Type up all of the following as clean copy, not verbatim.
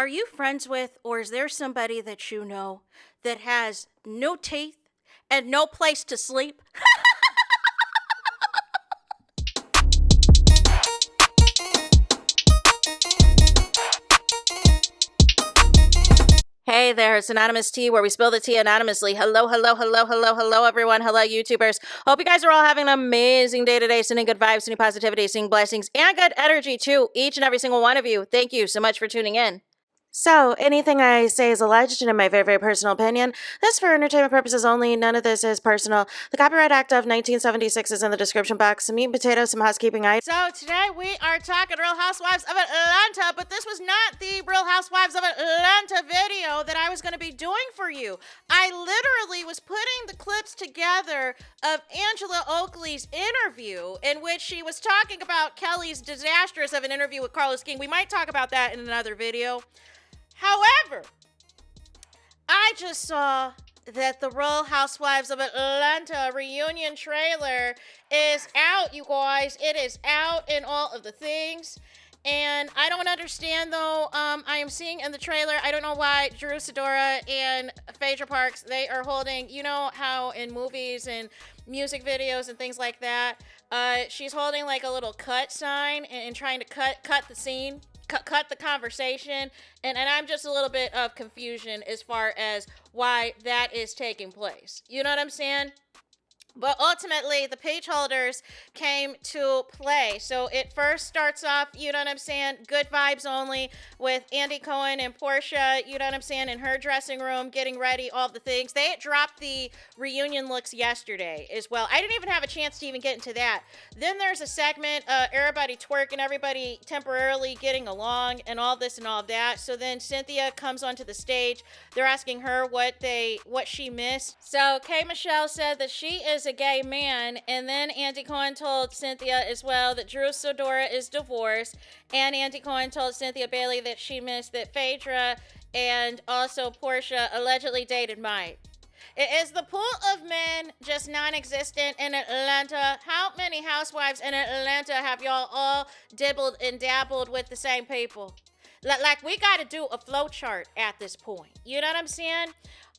Are you friends with, or is there somebody that you know that has no teeth and no place to sleep? Hey there, it's Anonymous Tea, where we spill the tea anonymously. Hello, hello, hello, hello, hello, everyone. Hello, YouTubers. Hope you guys are all having an amazing day today, sending good vibes, sending positivity, sending blessings, and good energy to each and every single one of you. Thank you so much for tuning in. So, anything I say is alleged and in my very, very personal opinion. This is for entertainment purposes only. None of this is personal. The Copyright Act of 1976 is in the description box. Some meat and potatoes, some housekeeping items. So, today we are talking Real Housewives of Atlanta, but this was not the Real Housewives of Atlanta video that I was going to be doing for you. I literally was putting the clips together of Angela Oakley's interview, in which she was talking about Kelli's disastrous of an interview with Carlos King. We might talk about that in another video. However, I just saw that the Real Housewives of Atlanta reunion trailer is out, you guys. It is out in all of the things. And I don't understand, though. I am seeing in the trailer, I don't know why Drew Sidora and Phaedra Parks, they are holding, you know how in movies and music videos and things like that, she's holding like a little cut sign and trying to cut the scene. Cut the conversation, and I'm just a little bit of confusion as far as why that is taking place. You know what I'm saying? But ultimately, the page holders came to play. So it first starts off, you know what I'm saying, good vibes only, with Andy Cohen and Portia, you know what I'm saying, in her dressing room, getting ready, all the things. They had dropped the reunion looks yesterday as well. I didn't even have a chance to even get into that. Then there's a segment, everybody twerking, everybody temporarily getting along, and all this and all of that. So then Cynthia comes onto the stage. They're asking her what she missed. So K. Michelle said that she is a gay man, and then Andy Cohen told Cynthia as well that Drew Sidora is divorced, and Andy Cohen told Cynthia Bailey that she missed that Phaedra and also Portia allegedly dated Mike. Is the pool of men just non-existent in Atlanta? How many housewives in Atlanta have y'all all dibbled and dabbled with the same people? Like, we got to do a flow chart at this point. You know what I'm saying?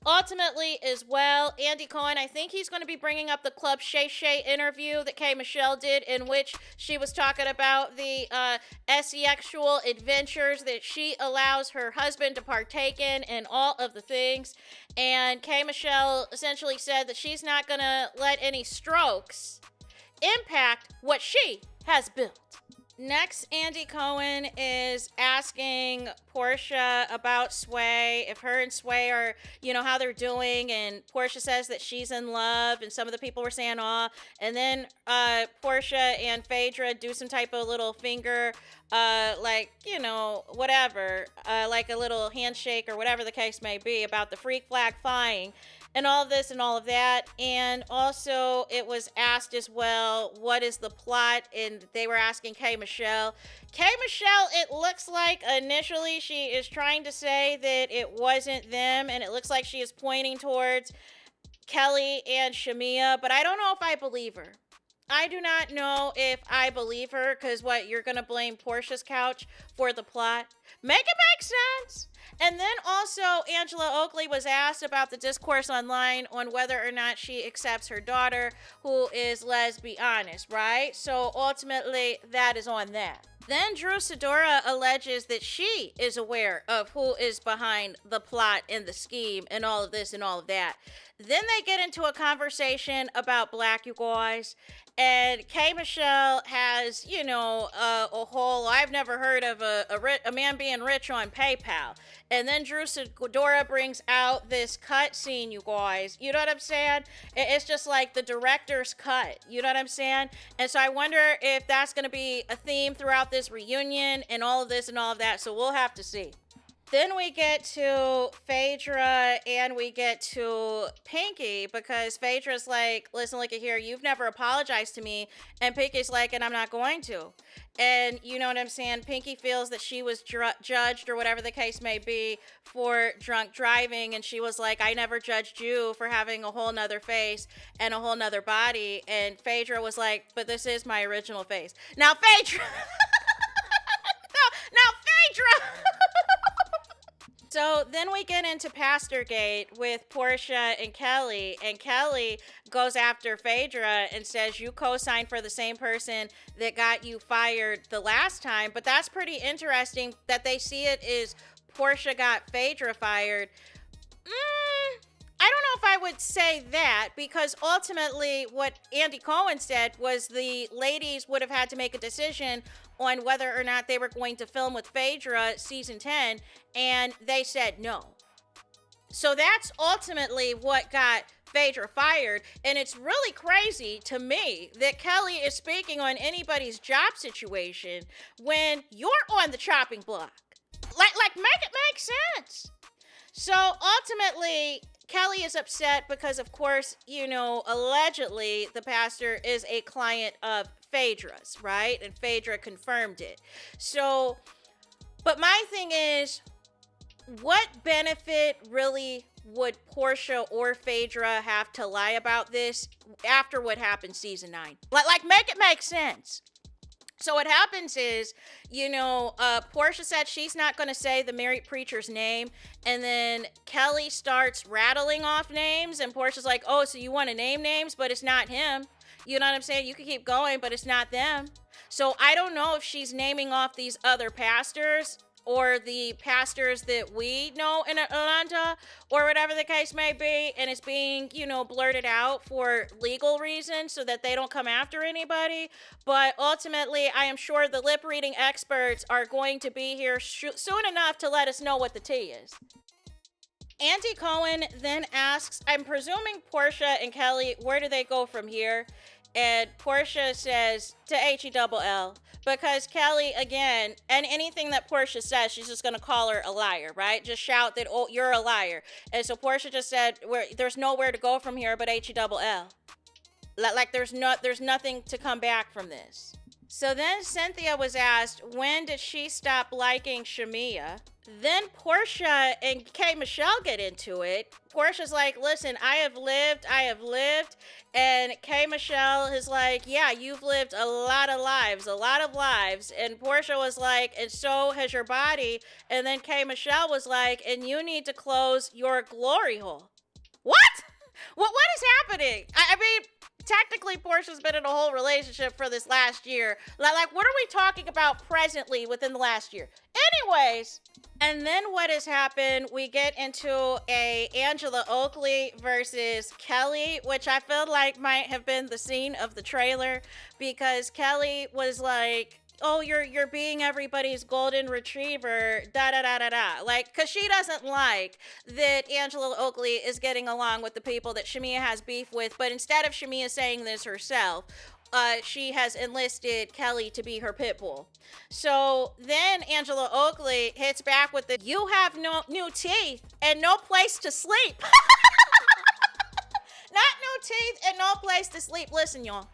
Ultimately, as well, Andy Cohen, I think he's going to be bringing up the Club Shay Shay interview that K. Michelle did, in which she was talking about the sexual adventures that she allows her husband to partake in and all of the things. And K. Michelle essentially said that she's not going to let any strokes impact what she has built. Next, Andy Cohen is asking Portia about Sway, if her and Sway are, you know, how they're doing, and Portia says that she's in love, and some of the people were saying, aw, and then Portia and Phaedra do some type of little finger, like, you know, whatever, like a little handshake or whatever the case may be about the freak flag flying. And all of this and all of that. And also, it was asked as well, what is the plot? And they were asking K. Michelle. K. Michelle, it looks like initially she is trying to say that it wasn't them. And it looks like she is pointing towards Kelli and Shamia. But I don't know if I believe her. I do not know if I believe her, because what, you're going to blame Portia's couch for the plot? Make it make sense. And then also, Angela Oakley was asked about the discourse online on whether or not she accepts her daughter, who is lesbianist, right? So ultimately, that is on that. Then Drew Sidora alleges that she is aware of who is behind the plot and the scheme and all of this and all of that. Then they get into a conversation about Black, you guys. And K. Michelle has, you know, a whole, I've never heard of a man being rich on PayPal. And then Drew Sidora brings out this cut scene, you guys. You know what I'm saying? It's just like the director's cut. You know what I'm saying? And so I wonder if that's going to be a theme throughout this reunion and all of this and all of that. So we'll have to see. Then we get to Phaedra and we get to Pinky, because Phaedra's like, listen, look at here, you've never apologized to me. And Pinky's like, and I'm not going to. And you know what I'm saying? Pinky feels that she was judged, or whatever the case may be, for drunk driving. And she was like, I never judged you for having a whole nother face and a whole nother body. And Phaedra was like, but this is my original face. Now, Phaedra... now, Phaedra... So then we get into Pastorgate with Portia and Kelli, and Kelli goes after Phaedra and says you co-signed for the same person that got you fired the last time. But that's pretty interesting that they see it as Portia got Phaedra fired. I don't know if I would say that, because ultimately what Andy Cohen said was the ladies would have had to make a decision on whether or not they were going to film with Phaedra season 10, and they said no. So that's ultimately what got Phaedra fired, and it's really crazy to me that Kelli is speaking on anybody's job situation when you're on the chopping block. Like make it make sense. So ultimately, Kelli is upset because, of course, allegedly the pastor is a client of Phaedra's, right? And Phaedra confirmed it. So, but my thing is, what benefit really would Portia or Phaedra have to lie about this after what happened season 9? Like make it make sense. So what happens is, Portia said she's not going to say the married preacher's name. And then Kelli starts rattling off names. And Portia's like, oh, so you want to name names, but it's not him. You know what I'm saying? You can keep going, but it's not them. So I don't know if she's naming off these other pastors or the pastors that we know in Atlanta, or whatever the case may be, and it's being, blurted out for legal reasons so that they don't come after anybody. But ultimately, I am sure the lip reading experts are going to be here soon enough to let us know what the tea is. Andy Cohen then asks, I'm presuming Portia and Kelli, where do they go from here? And Portia says to HELL, because Kelli, again, and anything that Portia says, she's just going to call her a liar, right? Just shout that, oh, you're a liar. And so Portia just said, there's nowhere to go from here but HELL. Like there's nothing to come back from this. So then Cynthia was asked, when did she stop liking Shamia? Then Portia and K. Michelle get into it. Portia's like, listen, I have lived. And K. Michelle is like, yeah, you've lived a lot of lives. And Portia was like, and so has your body. And then K. Michelle was like, and you need to close your glory hole. What? What is happening? I mean, technically, Portia's been in a whole relationship for this last year. Like, what are we talking about presently within the last year? Anyways, and then what has happened, we get into a Angela Oakley versus Kelli, which I feel like might have been the scene of the trailer, because Kelli was like, oh, you're being everybody's golden retriever, da-da-da-da-da. Like, because she doesn't like that Angela Oakley is getting along with the people that Shamia has beef with, but instead of Shamia saying this herself, she has enlisted Kelli to be her pit bull. So then Angela Oakley hits back with the, you have no new teeth and no place to sleep. Not new teeth and no place to sleep. Listen, y'all.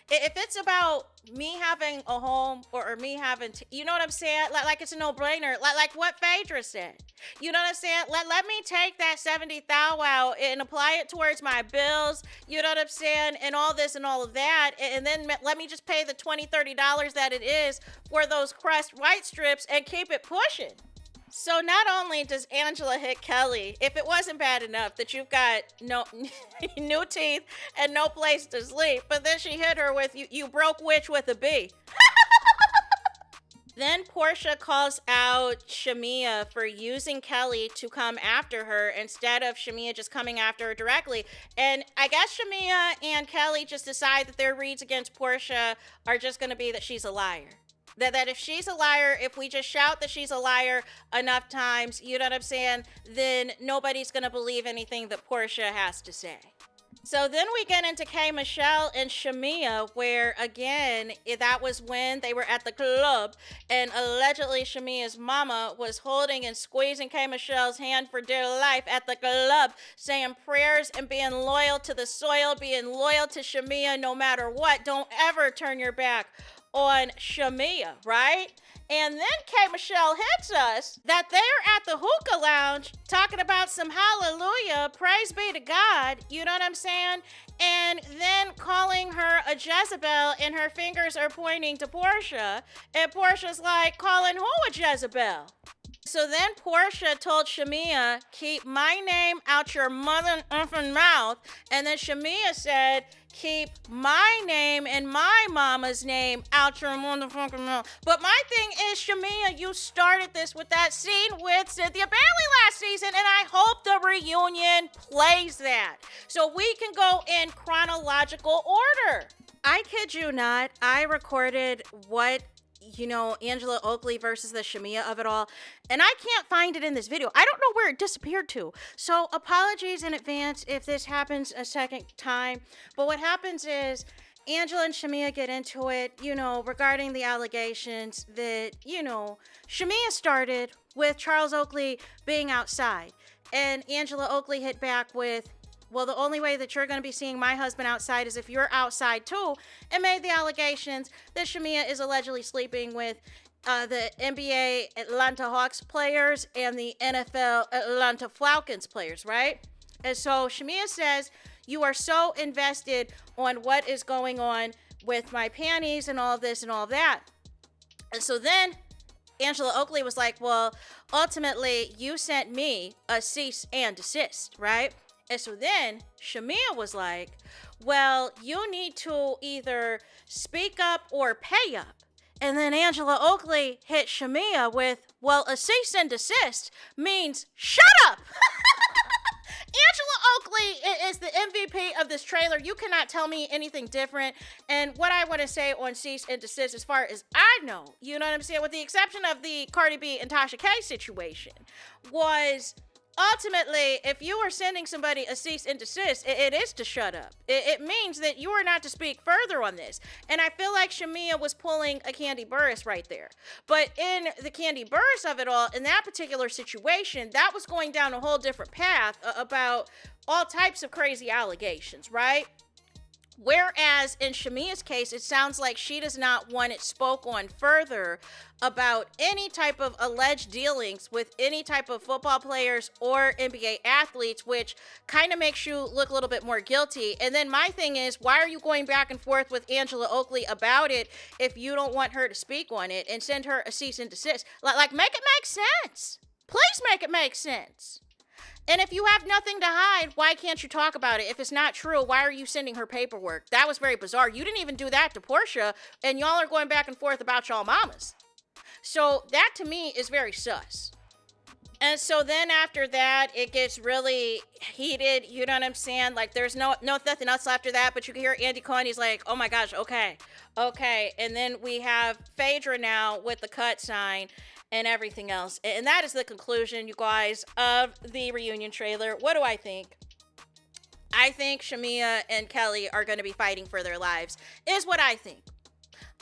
If it's about me having a home or me having, you know what I'm saying? Like it's a no-brainer. Like what Phaedra said. You know what I'm saying? Let me take that 70,000 out and apply it towards my bills. You know what I'm saying? And all this and all of that. And then let me just pay the $20, $30 that it is for those crushed white strips and keep it pushing. So not only does Angela hit Kelli, if it wasn't bad enough that you've got no new teeth and no place to sleep, but then she hit her with, you broke witch with a B. Then Portia calls out Shamia for using Kelli to come after her instead of Shamia just coming after her directly. And I guess Shamia and Kelli just decide that their reads against Portia are just going to be that she's a liar. That if she's a liar, if we just shout that she's a liar enough times, you know what I'm saying, then nobody's going to believe anything that Portia has to say. So then we get into K. Michelle and Shamia, where, again, that was when they were at the club, and allegedly Shamia's mama was holding and squeezing K. Michelle's hand for dear life at the club, saying prayers and being loyal to the soil, being loyal to Shamia no matter what. Don't ever turn your back on Shamia, right? And then K. Michelle hits us that they're at the hookah lounge talking about some hallelujah, praise be to God, you know what I'm saying? And then calling her a Jezebel, and her fingers are pointing to Portia, and Portia's like, calling who a Jezebel? So then Portia told Shamia, keep my name out your mother effing mouth. And then Shamia said, keep my name and my mama's name out your motherfucking mouth. But my thing is, Shamia, you started this with that scene with Cynthia Bailey last season, and I hope the reunion plays that. So we can go in chronological order. I kid you not, I recorded Angela Oakley versus the Shamia of it all, and I can't find it in this video. I don't know where it disappeared to. So apologies in advance if this happens a second time. But what happens is Angela and Shamia get into it, regarding the allegations that, Shamia started with Charles Oakley being outside. And Angela Oakley hit back with, well, the only way that you're going to be seeing my husband outside is if you're outside too, and made the allegations that Shamia is allegedly sleeping with the NBA Atlanta Hawks players and the NFL Atlanta Falcons players, right? And so Shamia says, you are so invested on what is going on with my panties and all of this and all of that. And so then Angela Oakley was like, well, ultimately, you sent me a cease and desist, right? And so then Shamia was like, well, you need to either speak up or pay up. And then Angela Oakley hit Shamia with, well, a cease and desist means shut up. Angela Oakley is the MVP of this trailer. You cannot tell me anything different. And what I want to say on cease and desist, as far as I know, you know what I'm saying, with the exception of the Cardi B and Tasha K situation, was ultimately, if you are sending somebody a cease and desist, it is to shut up. It means that you are not to speak further on this. And I feel like Shamia was pulling a Kandi Burruss right there. But in the Kandi Burruss of it all, in that particular situation, that was going down a whole different path about all types of crazy allegations, right? Whereas in Shamia's case, it sounds like she does not want it spoke on further about any type of alleged dealings with any type of football players or NBA athletes, which kind of makes you look a little bit more guilty. And then my thing is, why are you going back and forth with Angela Oakley about it if you don't want her to speak on it and send her a cease and desist? Like make it make sense. Please make it make sense. And if you have nothing to hide, why can't you talk about it? If it's not true, why are you sending her paperwork? That was very bizarre. You didn't even do that to Portia, and y'all are going back and forth about y'all mamas. So that to me is very sus. And so then after that, it gets really heated. You know what I'm saying? Like there's nothing else after that, but you can hear Andy Cohen. He's like, oh my gosh, okay. And then we have Phaedra now with the cut sign and everything else. And that is the conclusion, you guys, of the reunion trailer. What do I think? I think Shamia and Kelli are going to be fighting for their lives, is what I think.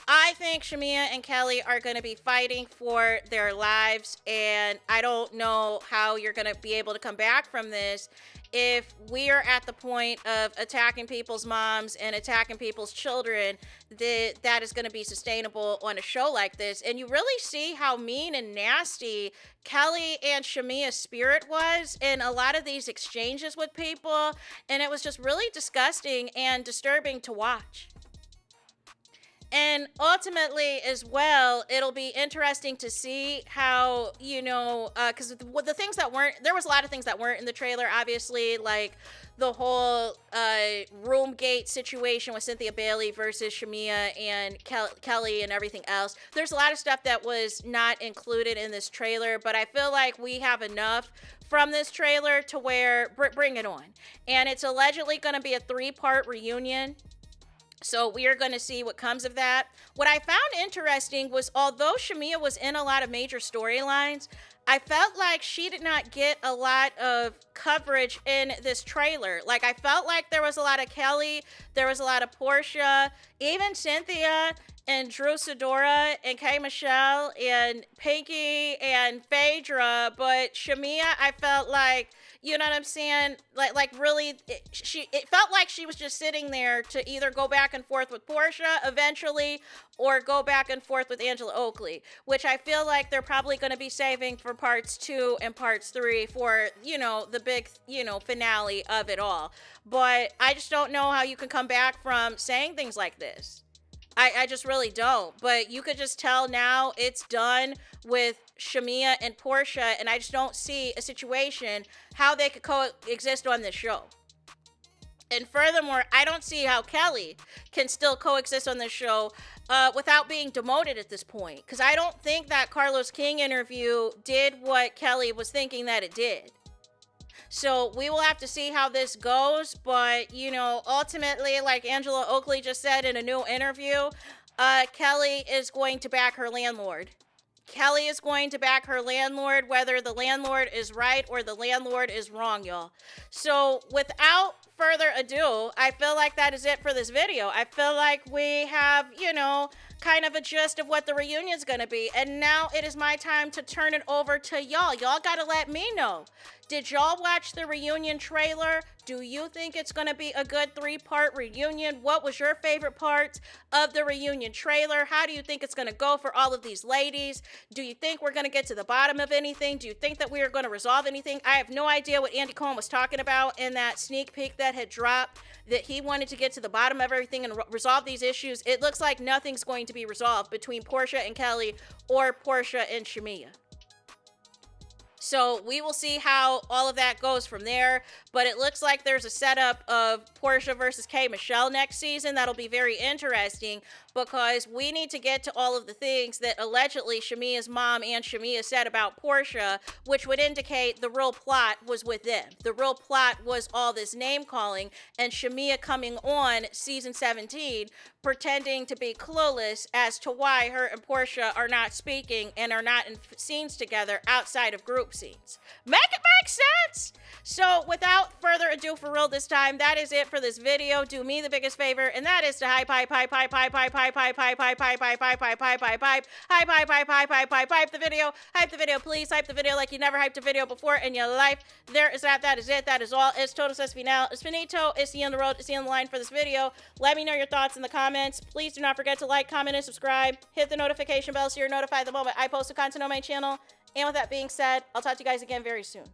I think Shamia and Kelli are going to be fighting for their lives, and I don't know how you're going to be able to come back from this if we are at the point of attacking people's moms and attacking people's children. That is going to be sustainable on a show like this. And you really see how mean and nasty Kelli and Shamia's spirit was in a lot of these exchanges with people, and it was just really disgusting and disturbing to watch. And ultimately, as well, it'll be interesting to see how, because the things that there was a lot of things that weren't in the trailer, obviously, like the whole Roomgate situation with Cynthia Bailey versus Shamia and Kelli and everything else. There's a lot of stuff that was not included in this trailer, but I feel like we have enough from this trailer to where, bring it on. And it's allegedly going to be a 3-part reunion. So we are going to see what comes of that. What I found interesting was, although Shamia was in a lot of major storylines, I felt like she did not get a lot of coverage in this trailer. Like, I felt like there was a lot of Kelli, there was a lot of Portia, even Cynthia and Drew Sidora and K. Michelle and Pinky and Phaedra, but Shamia, I felt like, you know what I'm saying? Like really, it felt like she was just sitting there to either go back and forth with Portia eventually or go back and forth with Angela Oakley, which I feel like they're probably going to be saving for parts 2 and parts 3 for, the big, finale of it all. But I just don't know how you can come back from saying things like this. I just really don't. But you could just tell now it's done with Shamia and Portia, and I just don't see a situation how they could coexist on this show. And furthermore, I don't see how Kelli can still coexist on this show without being demoted at this point. Because I don't think that Carlos King interview did what Kelli was thinking that it did. So we will have to see how this goes. But, you know, ultimately, like Angela Oakley just said in a new interview, Kelli is going to back her landlord. Kelli is going to back her landlord, whether the landlord is right or the landlord is wrong, y'all. So without further ado, I feel like that is it for this video. I feel like we have, you know, kind of a gist of what the reunion's gonna be. And now it is my time to turn it over to y'all. Y'all gotta let me know. Did y'all watch the reunion trailer? Do you think it's gonna be a good 3-part reunion? What was your favorite part of the reunion trailer? How do you think it's gonna go for all of these ladies? Do you think we're gonna get to the bottom of anything? Do you think that we are gonna resolve anything? I have no idea what Andy Cohen was talking about in that sneak peek that had dropped, that he wanted to get to the bottom of everything and resolve these issues. It looks like nothing's going to be resolved between Portia and Kelli or Portia and Shamia. So we will see how all of that goes from there. But it looks like there's a setup of Portia versus K. Michelle next season. That'll be very interesting because we need to get to all of the things that allegedly Shamia's mom and Shamia said about Portia, which would indicate the real plot was with them. The real plot was all this name calling and Shamia coming on season 17 pretending to be clueless as to why her and Portia are not speaking and are not in scenes together outside of group scenes. Make it make sense? So without further ado, for real this time, that is it for this video. Do me the biggest favor, and that is to hype the video. Hype the video, please. Hype the video like you never hyped a video before in your life. There is that. That is it. That is all. It's total es final. It's finito. It's the end of the road. It's the end of the line for this video. Let me know your thoughts in the comments. Please do not forget to like, comment, and subscribe. Hit the notification bell so you're notified the moment I post a content on my channel. And with that being said, I'll talk to you guys again very soon.